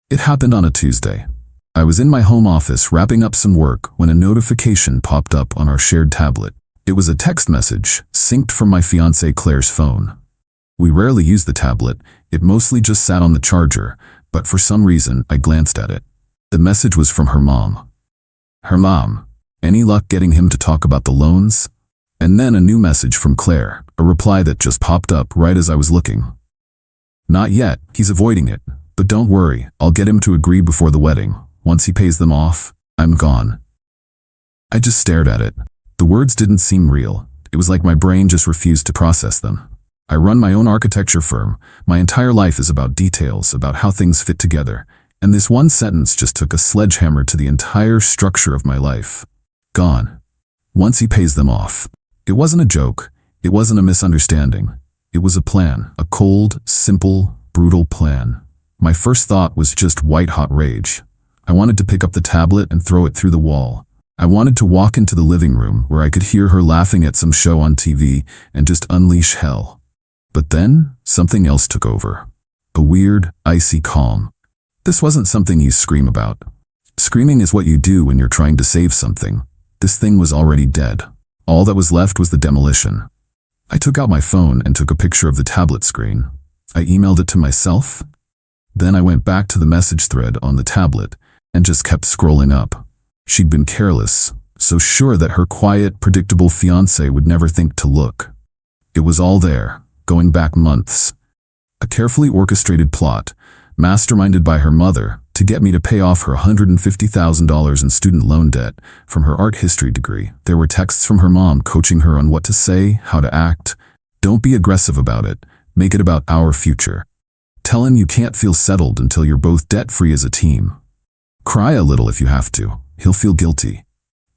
It happened on a Tuesday. I was in my home office wrapping up some work when a notification popped up on our shared tablet. It was a text message, synced from my fiancée Claire's phone. We rarely use the tablet, it mostly just sat on the charger, but for some reason I glanced at it. The message was from her mom. Her mom, any luck getting him to talk about the loans? And then a new message from Claire, a reply that just popped up right as I was looking. Not yet, he's avoiding it, but don't worry, I'll get him to agree before the wedding. Once he pays them off, I'm gone. I just stared at it. The words didn't seem real. It was like my brain just refused to process them. I run my own architecture firm. My entire life is about details, about how things fit together. And this one sentence just took a sledgehammer to the entire structure of my life. Gone. Once he pays them off. It wasn't a joke. It wasn't a misunderstanding. It was a plan. A cold, simple, brutal plan. My first thought was just white-hot rage. I wanted to pick up the tablet and throw it through the wall. I wanted to walk into the living room where I could hear her laughing at some show on TV and just unleash hell. But then, something else took over. A weird, icy calm. This wasn't something you scream about. Screaming is what you do when you're trying to save something. This thing was already dead. All that was left was the demolition. I took out my phone and took a picture of the tablet screen. I emailed it to myself. Then I went back to the message thread on the tablet and just kept scrolling up. She'd been careless, so sure that her quiet, predictable fiancé would never think to look. It was all there, going back months. A carefully orchestrated plot, masterminded by her mother, to get me to pay off her $150,000 in student loan debt from her art history degree. There were texts from her mom coaching her on what to say, how to act. Don't be aggressive about it. Make it about our future. Tell him you can't feel settled until you're both debt-free as a team. Cry a little if you have to. He'll feel guilty.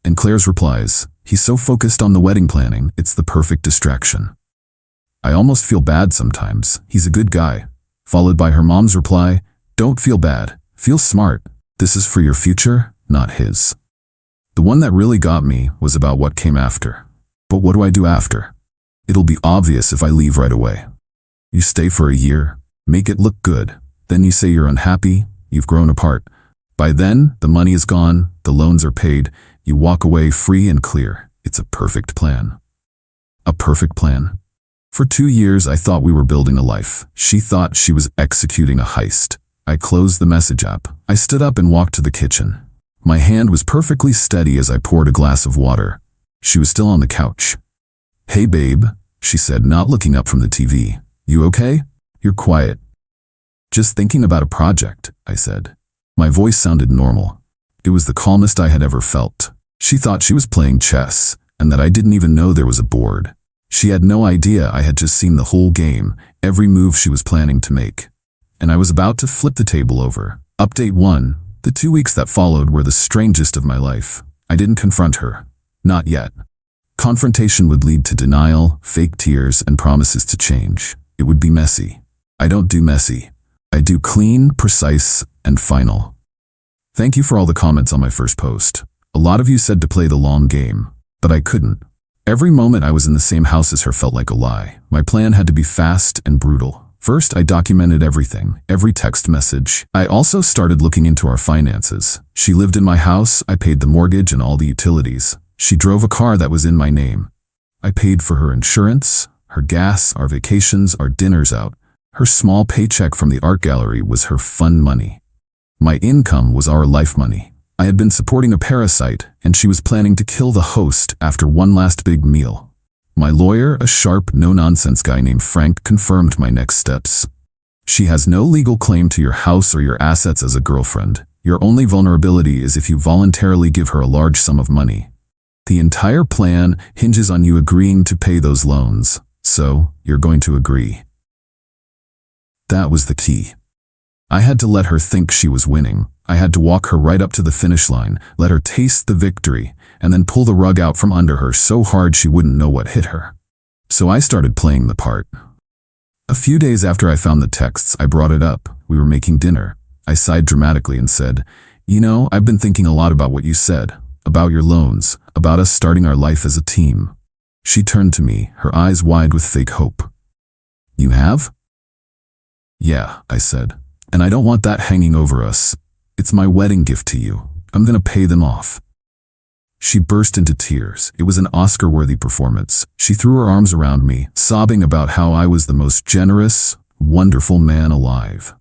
And Claire's replies, he's so focused on the wedding planning, it's the perfect distraction. I almost feel bad sometimes. He's a good guy. Followed by her mom's reply, don't feel bad. Feel smart. This is for your future, not his. The one that really got me was about what came after. But what do I do after? It'll be obvious if I leave right away. You stay for a year, make it look good. Then you say you're unhappy, you've grown apart. By then, the money is gone, the loans are paid, you walk away free and clear. It's a perfect plan. A perfect plan. For 2 years, I thought we were building a life. She thought she was executing a heist. I closed the message app. I stood up and walked to the kitchen. My hand was perfectly steady as I poured a glass of water. She was still on the couch. Hey babe, she said, not looking up from the TV. You okay? You're quiet. Just thinking about a project, I said. My voice sounded normal. It was the calmest I had ever felt. She thought she was playing chess, and that I didn't even know there was a board. She had no idea I had just seen the whole game, every move she was planning to make. And I was about to flip the table over. Update 1. The 2 weeks that followed were the strangest of my life. I didn't confront her. Not yet. Confrontation would lead to denial, fake tears, and promises to change. It would be messy. I don't do messy. I do clean, precise, and final. Thank you for all the comments on my first post. A lot of you said to play the long game, but I couldn't. Every moment I was in the same house as her felt like a lie. My plan had to be fast and brutal. First, I documented everything, every text message. I also started looking into our finances. She lived in my house, I paid the mortgage and all the utilities. She drove a car that was in my name. I paid for her insurance, her gas, our vacations, our dinners out. Her small paycheck from the art gallery was her fun money. My income was our life money. I had been supporting a parasite, and she was planning to kill the host after one last big meal. My lawyer, a sharp, no-nonsense guy named Frank, confirmed my next steps. She has no legal claim to your house or your assets as a girlfriend. Your only vulnerability is if you voluntarily give her a large sum of money. The entire plan hinges on you agreeing to pay those loans, so you're going to agree. That was the key. I had to let her think she was winning. I had to walk her right up to the finish line, let her taste the victory, and then pull the rug out from under her so hard she wouldn't know what hit her. So I started playing the part. A few days after I found the texts, I brought it up. We were making dinner. I sighed dramatically and said, you know, I've been thinking a lot about what you said, about your loans, about us starting our life as a team. She turned to me, her eyes wide with fake hope. You have? Yeah, I said. And I don't want that hanging over us. It's my wedding gift to you. I'm gonna pay them off." She burst into tears. It was an Oscar-worthy performance. She threw her arms around me, sobbing about how I was the most generous, wonderful man alive.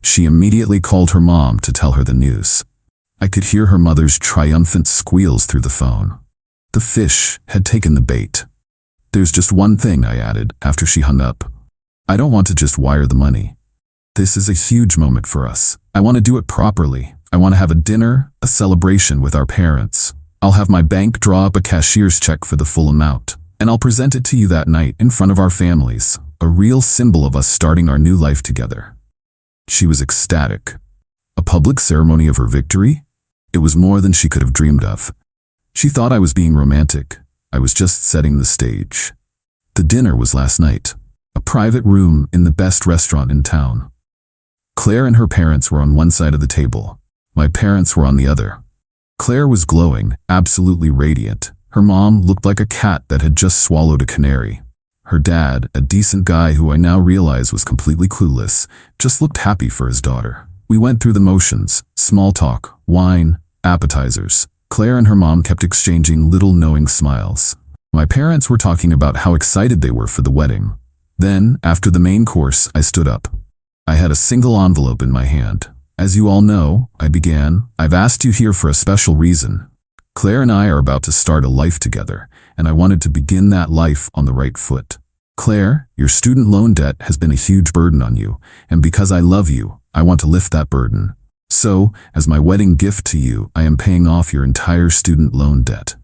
She immediately called her mom to tell her the news. I could hear her mother's triumphant squeals through the phone. The fish had taken the bait. "There's just one thing," I added, after she hung up. "I don't want to just wire the money. This is a huge moment for us. I want to do it properly. I want to have a dinner, a celebration with our parents. I'll have my bank draw up a cashier's check for the full amount, and I'll present it to you that night in front of our families, a real symbol of us starting our new life together." She was ecstatic. A public ceremony of her victory? It was more than she could have dreamed of. She thought I was being romantic. I was just setting the stage. The dinner was last night, a private room in the best restaurant in town. Claire and her parents were on one side of the table. My parents were on the other. Claire was glowing, absolutely radiant. Her mom looked like a cat that had just swallowed a canary. Her dad, a decent guy who I now realize was completely clueless, just looked happy for his daughter. We went through the motions, small talk, wine, appetizers. Claire and her mom kept exchanging little knowing smiles. My parents were talking about how excited they were for the wedding. Then, after the main course, I stood up. I had a single envelope in my hand. "As you all know," I began, "I've asked you here for a special reason. Claire and I are about to start a life together, and I wanted to begin that life on the right foot. Claire, your student loan debt has been a huge burden on you, and because I love you, I want to lift that burden. So, as my wedding gift to you, I am paying off your entire student loan debt."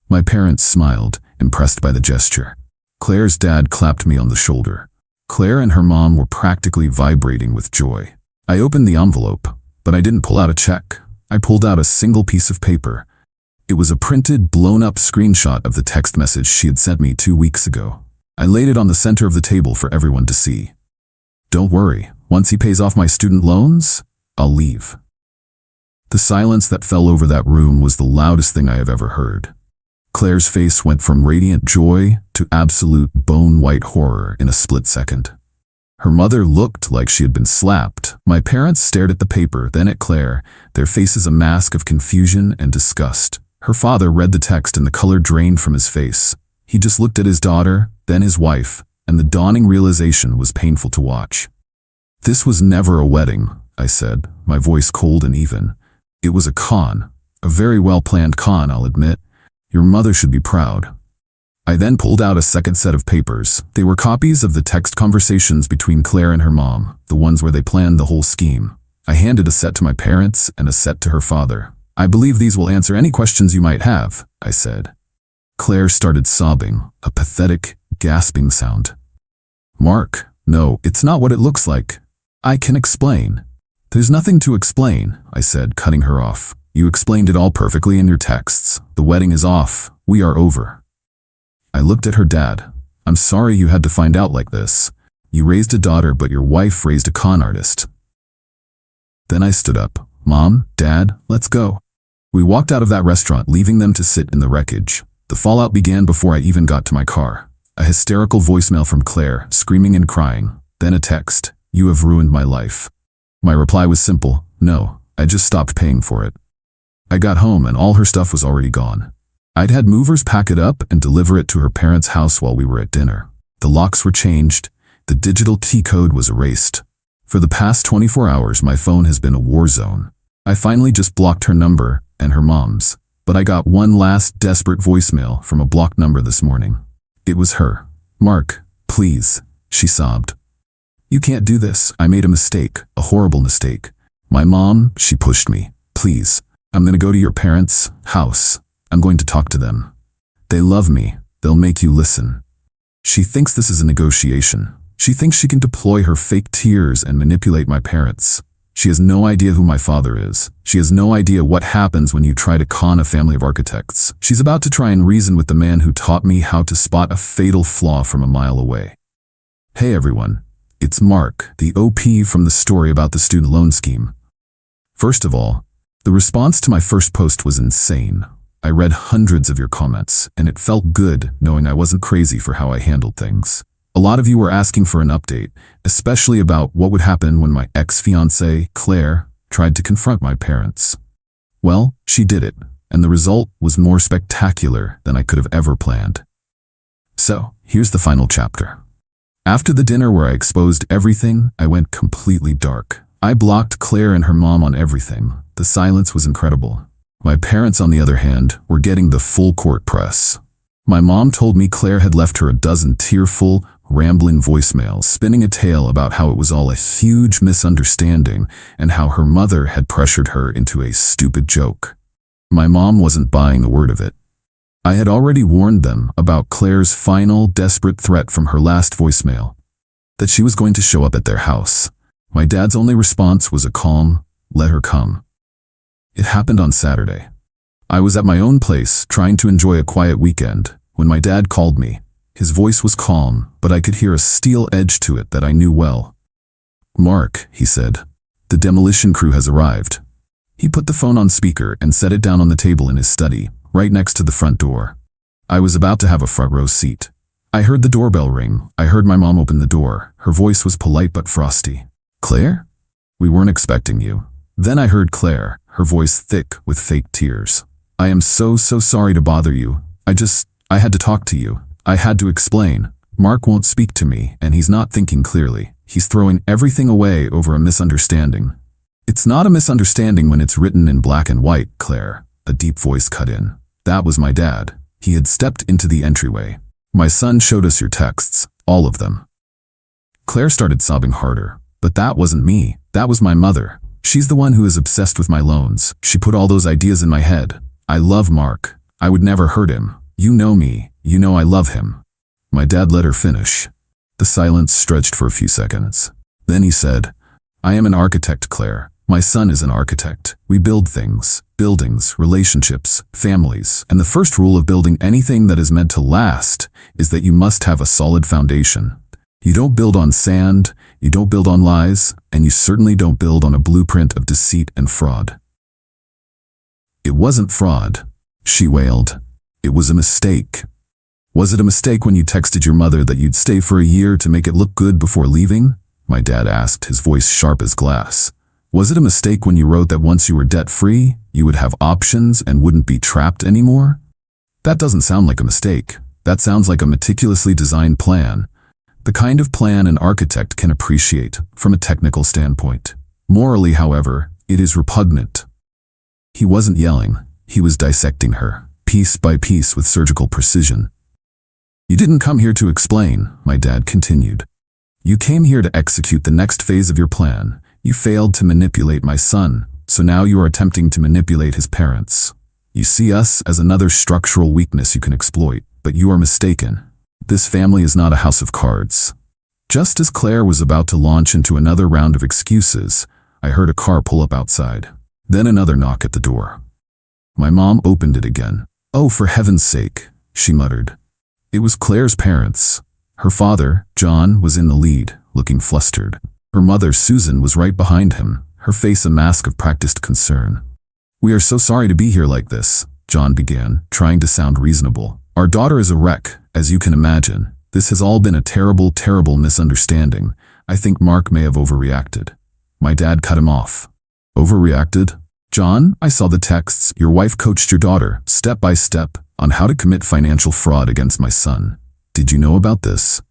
My parents smiled, impressed by the gesture. Claire's dad clapped me on the shoulder. Claire and her mom were practically vibrating with joy. I opened the envelope, but I didn't pull out a check. I pulled out a single piece of paper. It was a printed, blown-up screenshot of the text message she had sent me 2 weeks ago. I laid it on the center of the table for everyone to see. "Don't worry, once he pays off my student loans, I'll leave." The silence that fell over that room was the loudest thing I have ever heard. Claire's face went from radiant joy to absolute bone-white horror in a split second. Her mother looked like she had been slapped. My parents stared at the paper, then at Claire, their faces a mask of confusion and disgust. Her father read the text and the color drained from his face. He just looked at his daughter, then his wife, and the dawning realization was painful to watch. "This was never a wedding," I said, my voice cold and even. "It was a con. A very well-planned con, I'll admit. Your mother should be proud." I then pulled out a second set of papers. They were copies of the text conversations between Claire and her mom, the ones where they planned the whole scheme. I handed a set to my parents and a set to her father. "I believe these will answer any questions you might have," I said. Claire started sobbing, a pathetic, gasping sound. "Mark, no, it's not what it looks like. I can explain." "There's nothing to explain," I said, cutting her off. "You explained it all perfectly in your texts. The wedding is off. We are over." I looked at her dad. "I'm sorry you had to find out like this. You raised a daughter, but your wife raised a con artist." Then I stood up. "Mom, Dad, let's go." We walked out of that restaurant, leaving them to sit in the wreckage. The fallout began before I even got to my car. A hysterical voicemail from Claire, screaming and crying. Then a text, "You have ruined my life." My reply was simple, "No, I just stopped paying for it." I got home and all her stuff was already gone. I'd had movers pack it up and deliver it to her parents' house while we were at dinner. The locks were changed. The digital key code was erased. For the past 24 hours, my phone has been a war zone. I finally just blocked her number and her mom's, but I got one last desperate voicemail from a blocked number this morning. It was her. "Mark, please," she sobbed. "You can't do this. I made a mistake, a horrible mistake. My mom, she pushed me. Please, I'm going to go to your parents' house. I'm going to talk to them. They love me. They'll make you listen." She thinks this is a negotiation. She thinks she can deploy her fake tears and manipulate my parents. She has no idea who my father is. She has no idea what happens when you try to con a family of architects. She's about to try and reason with the man who taught me how to spot a fatal flaw from a mile away. Hey everyone, it's Mark, the OP from the story about the student loan scheme. First of all, the response to my first post was insane. I read hundreds of your comments, and it felt good knowing I wasn't crazy for how I handled things. A lot of you were asking for an update, especially about what would happen when my ex-fiancée, Claire, tried to confront my parents. Well, she did it, and the result was more spectacular than I could have ever planned. So, here's the final chapter. After the dinner where I exposed everything, I went completely dark. I blocked Claire and her mom on everything. The silence was incredible. My parents, on the other hand, were getting the full court press. My mom told me Claire had left her a dozen tearful, rambling voicemails, spinning a tale about how it was all a huge misunderstanding and how her mother had pressured her into a stupid joke. My mom wasn't buying a word of it. I had already warned them about Claire's final, desperate threat from her last voicemail, that she was going to show up at their house. My dad's only response was a calm, "Let her come." It happened on Saturday. I was at my own place, trying to enjoy a quiet weekend, when my dad called me. His voice was calm, but I could hear a steel edge to it that I knew well. "Mark," he said, "the demolition crew has arrived." He put the phone on speaker and set it down on the table in his study, right next to the front door. I was about to have a front row seat. I heard the doorbell ring. I heard my mom open the door. Her voice was polite but frosty. "Claire? We weren't expecting you." Then I heard Claire, her voice thick with fake tears. "I am so sorry to bother you. I had to talk to you. I had to explain. Mark won't speak to me, and he's not thinking clearly. He's throwing everything away over a misunderstanding." "It's not a misunderstanding when it's written in black and white, Claire," a deep voice cut in. That was my dad. He had stepped into the entryway. "My son showed us your texts, all of them." Claire started sobbing harder. "But that wasn't me. That was my mother. She's the one who is obsessed with my loans. She put all those ideas in my head. I love Mark. I would never hurt him. You know me. You know I love him." My dad let her finish. The silence stretched for a few seconds. Then he said, "I am an architect, Claire. My son is an architect. We build things, buildings, relationships, families. And the first rule of building anything that is meant to last is that you must have a solid foundation. You don't build on sand, you don't build on lies, and you certainly don't build on a blueprint of deceit and fraud." "It wasn't fraud," she wailed. "It was a mistake." "Was it a mistake when you texted your mother that you'd stay for a year to make it look good before leaving?" my dad asked, his voice sharp as glass. "Was it a mistake when you wrote that once you were debt-free, you would have options and wouldn't be trapped anymore?" "That doesn't sound like a mistake. That sounds like a meticulously designed plan. The kind of plan an architect can appreciate from a technical standpoint. Morally, however, it is repugnant." He wasn't yelling. He was dissecting her, piece by piece with surgical precision. "You didn't come here to explain," my dad continued. "You came here to execute the next phase of your plan. You failed to manipulate my son, so now you are attempting to manipulate his parents. You see us as another structural weakness you can exploit, but you are mistaken. This family is not a house of cards." Just as Claire was about to launch into another round of excuses, I heard a car pull up outside. Then another knock at the door. My mom opened it again. "Oh, for heaven's sake," she muttered. It was Claire's parents. Her father, John, was in the lead, looking flustered. Her mother, Susan, was right behind him, her face a mask of practiced concern. "We are so sorry to be here like this," John began, trying to sound reasonable. "Our daughter is a wreck, as you can imagine. This has all been a terrible, terrible misunderstanding. I think Mark may have overreacted." My dad cut him off. "Overreacted? John, I saw the texts. Your wife coached your daughter, step by step, on how to commit financial fraud against my son. Did you know about this?"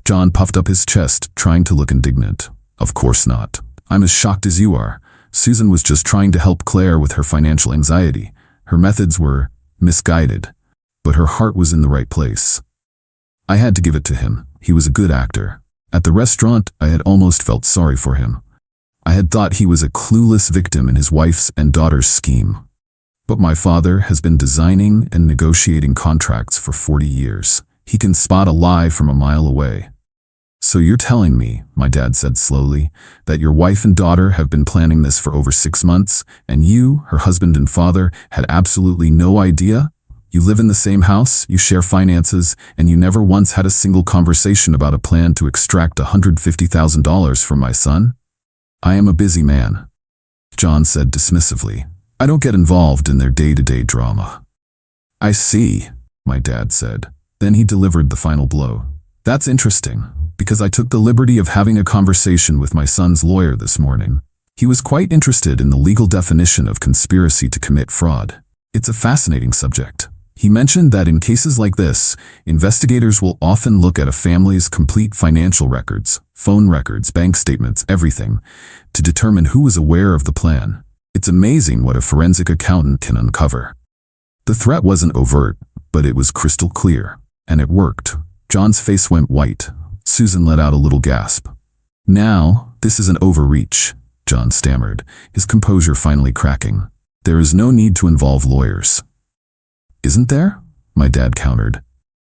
John puffed up his chest, trying to look indignant. "Of course not. I'm as shocked as you are. Susan was just trying to help Claire with her financial anxiety. Her methods were misguided, but her heart was in the right place. I had to give it to him. He was a good actor. At the restaurant, I had almost felt sorry for him. I had thought he was a clueless victim in his wife's and daughter's scheme. But my father has been designing and negotiating contracts for 40 years. He can spot a lie from a mile away." "So you're telling me," my dad said slowly, "that your wife and daughter have been planning this for over 6 months, and you, her husband and father, had absolutely no idea? You live in the same house, you share finances, and you never once had a single conversation about a plan to extract $150,000 from my son?" "I am a busy man," John said dismissively. "I don't get involved in their day-to-day drama." "I see," my dad said. Then he delivered the final blow. That's interesting, because I took the liberty of having a conversation with my son's lawyer this morning. He was quite interested in the legal definition of conspiracy to commit fraud. It's a fascinating subject. He mentioned that in cases like this, investigators will often look at a family's complete financial records, phone records, bank statements, everything, to determine who was aware of the plan. It's amazing what a forensic accountant can uncover. The threat wasn't overt, but it was crystal clear. And it worked. John's face went white. Susan let out a little gasp. Now, this is an overreach, John stammered, his composure finally cracking. There is no need to involve lawyers. Isn't there? My dad countered.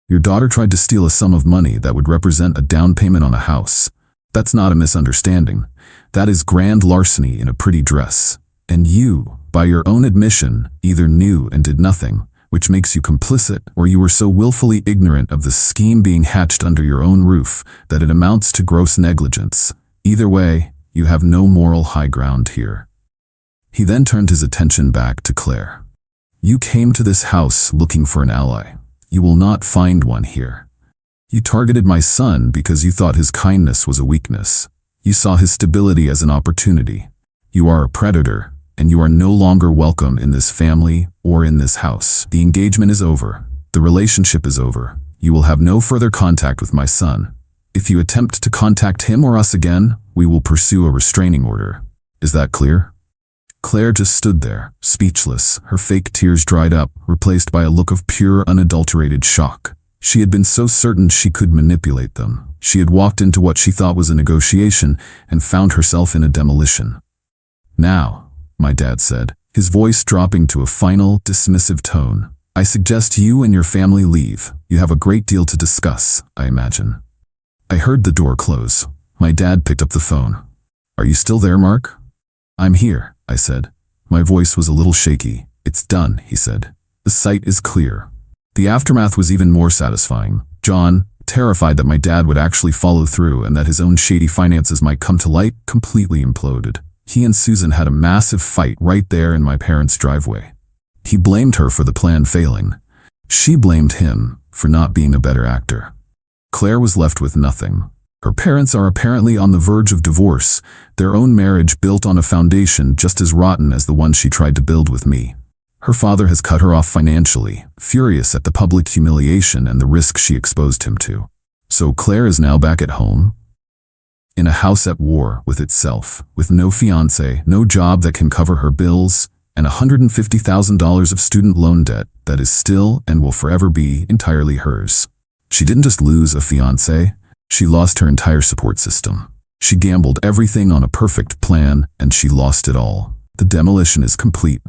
Your daughter tried to steal a sum of money that would represent a down payment on a house. That's not a misunderstanding. That is grand larceny in a pretty dress. And you, by your own admission, either knew and did nothing, which makes you complicit, or you were so willfully ignorant of the scheme being hatched under your own roof that it amounts to gross negligence. Either way, you have no moral high ground here. He then turned his attention back to Claire. You came to this house looking for an ally. You will not find one here. You targeted my son because you thought his kindness was a weakness. You saw his stability as an opportunity. You are a predator, and you are no longer welcome in this family or in this house. The engagement is over. The relationship is over. You will have no further contact with my son. If you attempt to contact him or us again, we will pursue a restraining order. Is that clear? Claire just stood there, speechless, her fake tears dried up, replaced by a look of pure, unadulterated shock. She had been so certain she could manipulate them. She had walked into what she thought was a negotiation and found herself in a demolition. Now, my dad said, his voice dropping to a final, dismissive tone, I suggest you and your family leave. You have a great deal to discuss, I imagine. I heard the door close. My dad picked up the phone. Are you still there, Mark? I'm here, I said. My voice was a little shaky. It's done, he said. The site is clear. The aftermath was even more satisfying. John, terrified that my dad would actually follow through and that his own shady finances might come to light, completely imploded. He and Susan had a massive fight right there in my parents' driveway. He blamed her for the plan failing. She blamed him for not being a better actor. Claire was left with nothing. Her parents are apparently on the verge of divorce, their own marriage built on a foundation just as rotten as the one she tried to build with me. Her father has cut her off financially, furious at the public humiliation and the risk she exposed him to. So Claire is now back at home, in a house at war with itself, with no fiancé, no job that can cover her bills, and $150,000 of student loan debt that is still and will forever be entirely hers. She didn't just lose a fiancé, she lost her entire support system. She gambled everything on a perfect plan, and she lost it all. The demolition is complete,